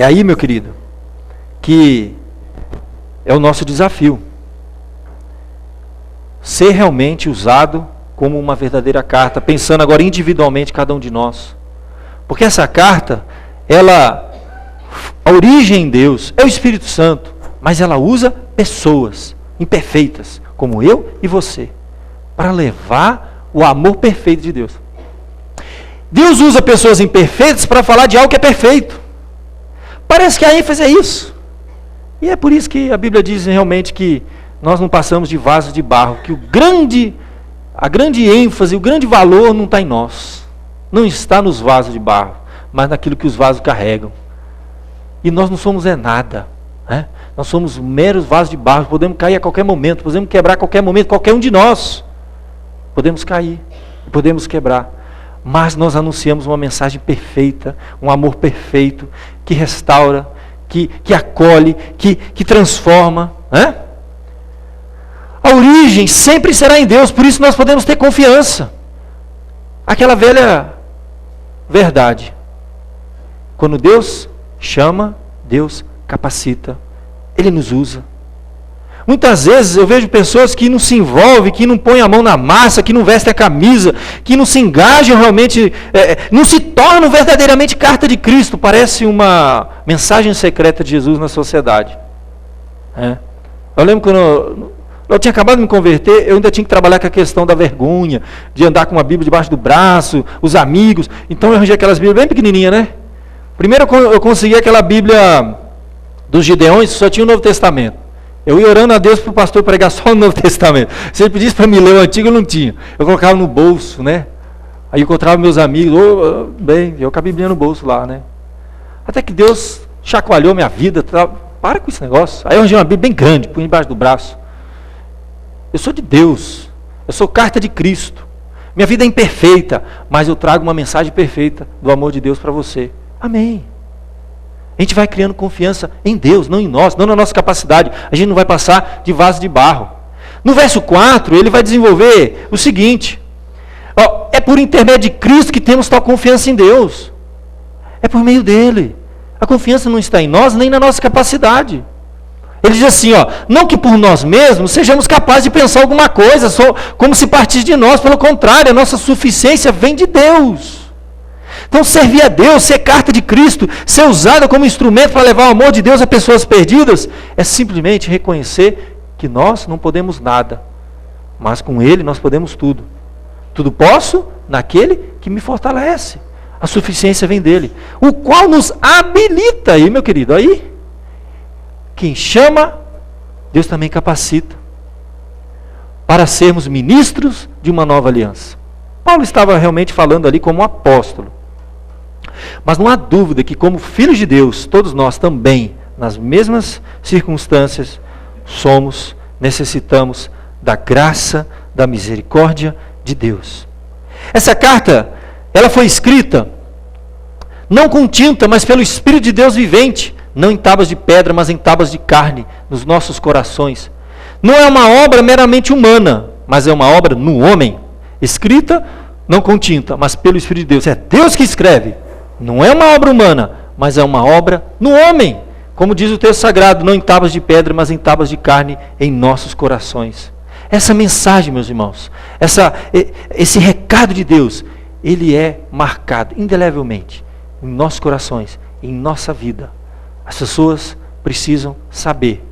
É aí, meu querido, que é o nosso desafio. Ser realmente usado como uma verdadeira carta, pensando agora individualmente cada um de nós. Porque essa carta, a origem em Deus é o Espírito Santo, mas ela usa pessoas imperfeitas, como eu e você, para levar o amor perfeito de Deus. Deus usa pessoas imperfeitas para falar de algo que é perfeito. Parece que a ênfase é isso. E é por isso que a Bíblia diz realmente que nós não passamos de vasos de barro, que a grande ênfase, o grande valor não está em nós. Não está nos vasos de barro, mas naquilo que os vasos carregam. E nós não somos nada. Né? Nós somos meros vasos de barro, podemos cair a qualquer momento, podemos quebrar a qualquer momento, qualquer um de nós. Podemos cair, podemos quebrar. Mas nós anunciamos uma mensagem perfeita, um amor perfeito, que restaura, que acolhe, que transforma. Né? A origem sempre será em Deus, por isso nós podemos ter confiança. Aquela velha verdade. Quando Deus chama, Deus capacita. Ele nos usa. Muitas vezes eu vejo pessoas que não se envolvem, que não põem a mão na massa, que não vestem a camisa, que não se engajam realmente, não se tornam verdadeiramente carta de Cristo. Parece uma mensagem secreta de Jesus na sociedade. Eu lembro quando eu tinha acabado de me converter, eu ainda tinha que trabalhar com a questão da vergonha, de andar com uma Bíblia debaixo do braço, os amigos. Então eu arranjei aquelas Bíblias bem pequenininhas, né? Primeiro eu consegui aquela Bíblia dos Gideões, só tinha o Novo Testamento. Eu ia orando a Deus para o pastor pregar só o Novo Testamento. Se ele pedisse para me ler o Antigo, eu não tinha. Eu colocava no bolso, né? Aí eu encontrava meus amigos, eu com a Bíblia no bolso lá, né? Até que Deus chacoalhou minha vida. Para com esse negócio. Aí eu arranjei uma Bíblia bem grande, pus embaixo do braço. Eu sou de Deus. Eu sou carta de Cristo. Minha vida é imperfeita, mas eu trago uma mensagem perfeita do amor de Deus para você. Amém. A gente vai criando confiança em Deus, não em nós, não na nossa capacidade. A gente não vai passar de vaso de barro. No verso 4, ele vai desenvolver o seguinte: é por intermédio de Cristo que temos tal confiança em Deus. É por meio dele. A confiança não está em nós, nem na nossa capacidade. Ele diz assim, não que por nós mesmos sejamos capazes de pensar alguma coisa, só como se partisse de nós. Pelo contrário, a nossa suficiência vem de Deus. Então, servir a Deus, ser carta de Cristo, ser usada como instrumento para levar o amor de Deus a pessoas perdidas, é simplesmente reconhecer que nós não podemos nada, mas com Ele nós podemos tudo. Tudo posso naquele que me fortalece. A suficiência vem dele, o qual nos habilita. Aí, meu querido, aí, quem chama, Deus também capacita, para sermos ministros de uma nova aliança. Paulo estava realmente falando ali como apóstolo. Mas não há dúvida que, como filhos de Deus, todos nós também, nas mesmas circunstâncias, necessitamos da graça, da misericórdia de Deus. Essa carta, ela foi escrita, não com tinta, mas pelo Espírito de Deus vivente, não em tábuas de pedra, mas em tábuas de carne, nos nossos corações. Não é uma obra meramente humana, mas é uma obra no homem, escrita não com tinta, mas pelo Espírito de Deus. É Deus que escreve. Não é uma obra humana, mas é uma obra no homem. Como diz o texto sagrado, não em tábuas de pedra, mas em tábuas de carne em nossos corações. Essa mensagem, meus irmãos, esse recado de Deus, ele é marcado indelevelmente em nossos corações, em nossa vida. As pessoas precisam saber,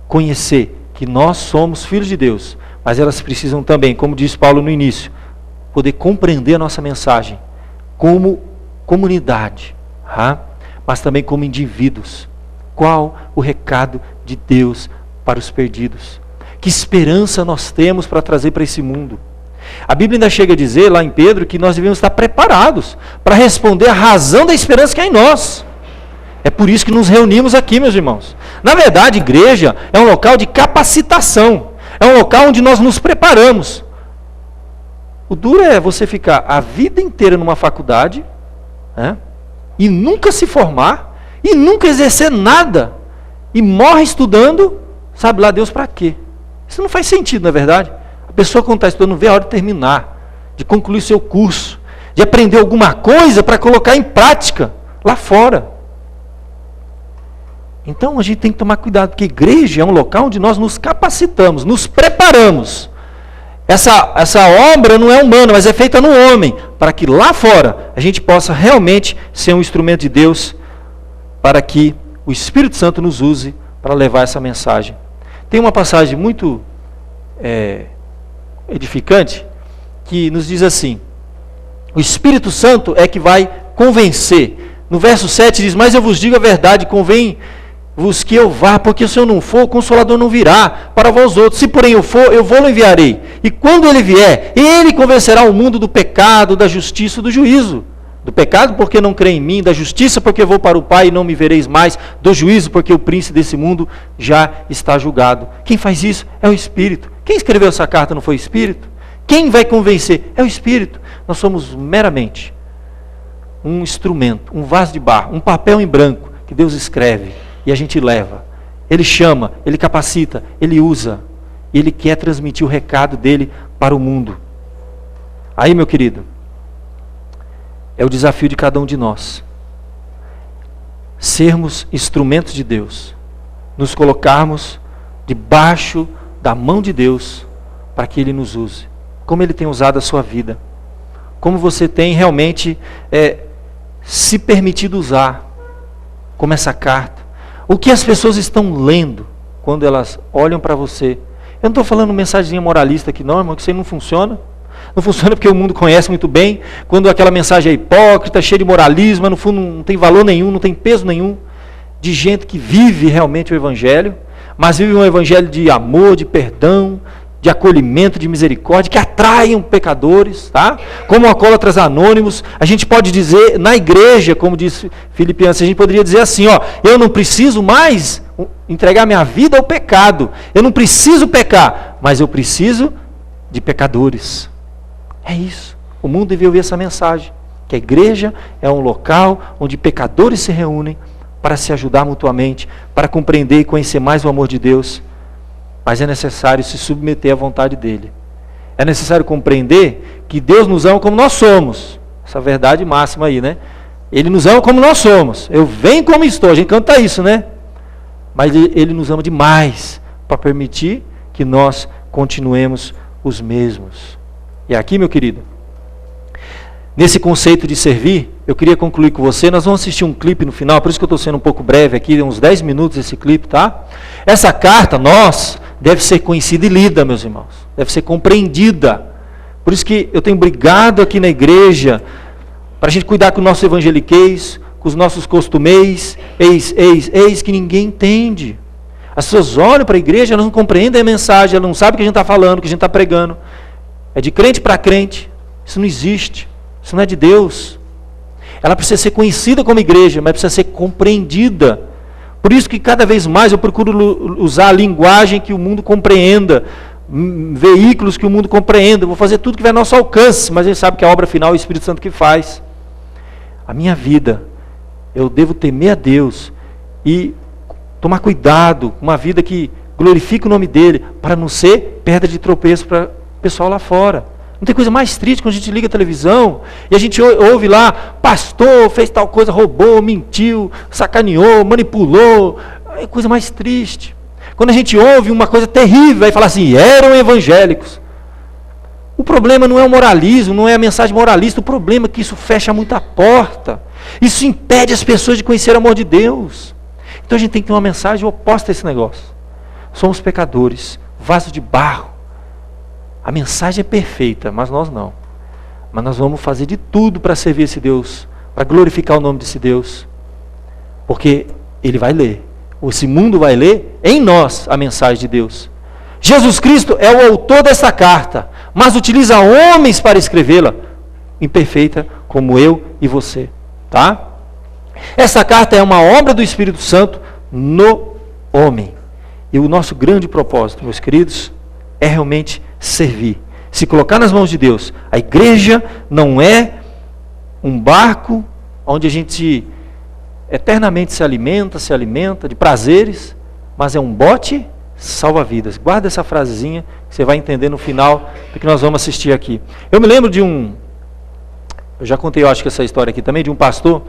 conhecer que nós somos filhos de Deus, mas elas precisam também, como diz Paulo no início, poder compreender a nossa mensagem como comunidade, mas também como indivíduos. Qual o recado de Deus para os perdidos? Que esperança nós temos para trazer para esse mundo? A Bíblia ainda chega a dizer, lá em Pedro, que nós devemos estar preparados para responder à razão da esperança que há em nós. É por isso que nos reunimos aqui, meus irmãos. Na verdade, igreja é um local de capacitação. É um local onde nós nos preparamos. O duro é você ficar a vida inteira numa faculdade, e nunca se formar, e nunca exercer nada, e morre estudando, sabe lá Deus para quê? Isso não faz sentido, não é verdade? A pessoa quando está estudando não vê a hora de terminar, de concluir seu curso, de aprender alguma coisa para colocar em prática lá fora. Então a gente tem que tomar cuidado, porque igreja é um local onde nós nos capacitamos, nos preparamos. Essa obra não é humana, mas é feita no homem, para que lá fora a gente possa realmente ser um instrumento de Deus, para que o Espírito Santo nos use para levar essa mensagem. Tem uma passagem muito edificante, que nos diz assim: o Espírito Santo é que vai convencer. No verso 7 diz: mas eu vos digo a verdade, convém-vos que eu vá, porque se eu não for, o Consolador não virá para vós outros. Se porém eu for, eu vou-lo enviarei. E quando ele vier, ele convencerá o mundo do pecado, da justiça e do juízo. Do pecado, porque não crê em mim; da justiça, porque vou para o Pai e não me vereis mais; do juízo, porque o príncipe desse mundo já está julgado. Quem faz isso é o Espírito. Quem escreveu essa carta não foi o Espírito? Quem vai convencer? É o Espírito. Nós somos meramente um instrumento, um vaso de barro, um papel em branco que Deus escreve e a gente leva. Ele chama, Ele capacita, Ele usa. E Ele quer transmitir o recado dEle para o mundo. Aí, meu querido, é o desafio de cada um de nós. Sermos instrumentos de Deus. Nos colocarmos debaixo da mão de Deus para que Ele nos use. Como Ele tem usado a sua vida. Como você tem realmente se permitido usar. Como essa carta. O que as pessoas estão lendo quando elas olham para você. Eu não estou falando mensagenzinha moralista aqui não, irmão, que isso aí não funciona. Não funciona porque o mundo conhece muito bem. Quando aquela mensagem é hipócrita, cheia de moralismo, no fundo não tem valor nenhum, não tem peso nenhum. De gente que vive realmente o Evangelho, mas vive um Evangelho de amor, de perdão, de acolhimento, de misericórdia, que atraiam pecadores, tá? Como alcoólatras anônimos. A gente pode dizer, na igreja, como disse Filipenses, a gente poderia dizer assim, ó: eu não preciso mais entregar minha vida ao pecado. Eu não preciso pecar, mas eu preciso de pecadores. É isso. O mundo deve ouvir essa mensagem, que a igreja é um local onde pecadores se reúnem para se ajudar mutuamente, para compreender e conhecer mais o amor de Deus. Mas é necessário se submeter à vontade dEle. É necessário compreender que Deus nos ama como nós somos. Essa verdade máxima aí, né? Ele nos ama como nós somos. Eu venho como estou. A gente canta isso, né? Mas Ele nos ama demais para permitir que nós continuemos os mesmos. E aqui, meu querido, nesse conceito de servir, eu queria concluir com você. Nós vamos assistir um clipe no final, por isso que eu estou sendo um pouco breve aqui, uns 10 minutos esse clipe, tá? Essa carta, deve ser conhecida e lida, meus irmãos. Deve ser compreendida. Por isso que eu tenho brigado aqui na igreja, para a gente cuidar com o nosso evangeliquez, com os nossos costumês, eis, que ninguém entende. As pessoas olham para a igreja, elas não compreendem a mensagem, elas não sabem o que a gente está falando, o que a gente está pregando. É de crente para crente. Isso não existe. Isso não é de Deus. Ela precisa ser conhecida como igreja, mas precisa ser compreendida. Por isso que cada vez mais eu procuro usar a linguagem que o mundo compreenda, veículos que o mundo compreenda. Eu vou fazer tudo que vai ao nosso alcance, mas a gente sabe que a obra final é o Espírito Santo que faz. A minha vida, eu devo temer a Deus e tomar cuidado com uma vida que glorifique o nome dEle, para não ser pedra de tropeço para o pessoal lá fora. Não tem coisa mais triste quando a gente liga a televisão e a gente ouve lá: pastor fez tal coisa, roubou, mentiu, sacaneou, manipulou. É coisa mais triste. Quando a gente ouve uma coisa terrível e fala assim: eram evangélicos. O problema não é o moralismo, não é a mensagem moralista. O problema é que isso fecha muita porta. Isso impede as pessoas de conhecer o amor de Deus. Então a gente tem que ter uma mensagem oposta a esse negócio. Somos pecadores, vaso de barro. A mensagem é perfeita, mas nós não. Mas nós vamos fazer de tudo para servir esse Deus, para glorificar o nome desse Deus. Porque Ele vai ler. Esse mundo vai ler em nós a mensagem de Deus. Jesus Cristo é o autor dessa carta, mas utiliza homens para escrevê-la, imperfeita como eu e você. Tá? Essa carta é uma obra do Espírito Santo no homem. E o nosso grande propósito, meus queridos, é realmente servir, se colocar nas mãos de Deus. A igreja não é um barco onde a gente eternamente se alimenta de prazeres, mas é um bote salva-vidas. Guarda essa frasezinha que você vai entender no final do que nós vamos assistir aqui. Eu me lembro de eu já contei, eu acho que essa história aqui também, de um pastor